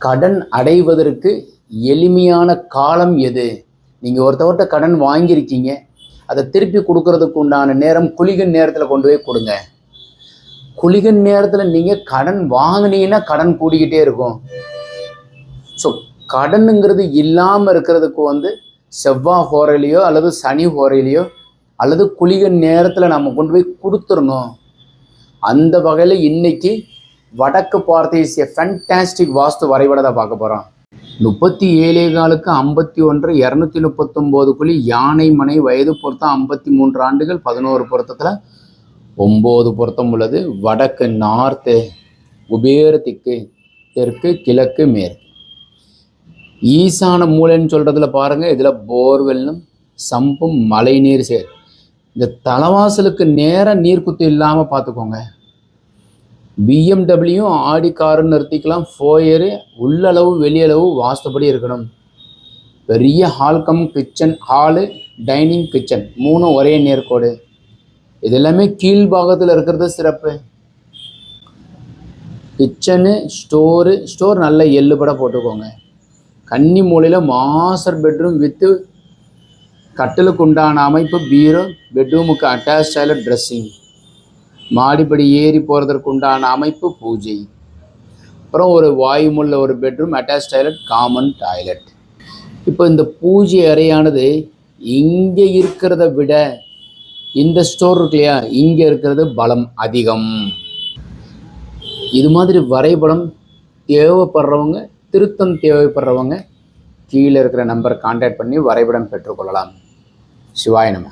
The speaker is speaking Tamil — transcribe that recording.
கடன் அடைவதற்கு எளிமையான காலம் எது? நீங்கள் ஒருத்தவர்கிட்ட கடன் வாங்கியிருக்கீங்க, அதை திருப்பி கொடுக்கறதுக்கு உண்டான நேரம் குளிகன் நேரத்தில் கொண்டு போய் கொடுங்க. குளிகன் நேரத்தில் நீங்கள் கடன் வாங்கினீங்கன்னா கடன் கூடிக்கிட்டே இருக்கும். ஸோ கடனுங்கிறது இல்லாமல் இருக்கிறதுக்கு செவ்வாய் ஹோரையிலையோ அல்லது சனி ஹோரையிலையோ அல்லது குளிகன் நேரத்தில் நம்ம கொண்டு போய் கொடுத்துடணும். அந்த வகையில் இன்னைக்கு வடக்கு பார்த்தேசிய ஃபேண்டாஸ்டிக் வாஸ்து வரைபடத்தை பார்க்க போகிறோம். 37 51 239 குழி, யானை மனை, வயது பொருத்தம் 53 ஆண்டுகள், 11 பொருத்தத்தில் 9 பொருத்தம் உள்ளது. வடக்கு நார்த்து, குபேரத்திற்கு தெற்கு, கிழக்கு, மேற்கு. ஈசான மூலைன்னு சொல்கிறதுல பாருங்கள், இதில் போர்வெல்லும் சம்பும் மழை நீர் சேர். இந்த தலைவாசலுக்கு நேராக நீர்க்குத்து இல்லாமல் பார்த்துக்கோங்க. BMW ஆடி காருன்னு நிறுத்திக்கலாம். ஃபோயரு உள்ளளவு வெளியளவு வாஸ்துபடி இருக்கணும். பெரிய ஹால்கம் கிச்சன், ஹாலு, டைனிங், கிச்சன் 3 ஒரே நேர்கோடு. இது எல்லாமே கீழ்பாகத்தில் இருக்கிறது சிறப்பு. கிச்சனு, ஸ்டோர் நல்ல எள்ளுபட போட்டுக்கோங்க. கன்னி மூலையில் மாஸ்டர் பெட்ரூம் வித்து கட்டிலுக்கு உண்டான அமைப்பு, பீரோ, பெட்ரூமுக்கு அட்டாச் டாய்லெட், ட்ரெஸ்ஸிங், மாடிப்படி ஏறி போகிறதுக்கு உண்டான அமைப்பு, பூஜை. அப்புறம் ஒரு வாயுமுள்ள ஒரு bedroom, attach toilet, common toilet. இப்போ இந்த பூஜை அறையானது இங்கே இருக்கிறத விட இந்த ஸ்டோர் இருக்கு இல்லையா, இங்கே இருக்கிறது பலம் அதிகம். இது மாதிரி வரைபடம் தேவைப்படுறவங்க, திருத்தம் தேவைப்படுறவங்க கீழே இருக்கிற நம்பர் கான்டாக்ட் பண்ணி வரைபடம் பெற்றுக்கொள்ளலாம். சிவாய நம.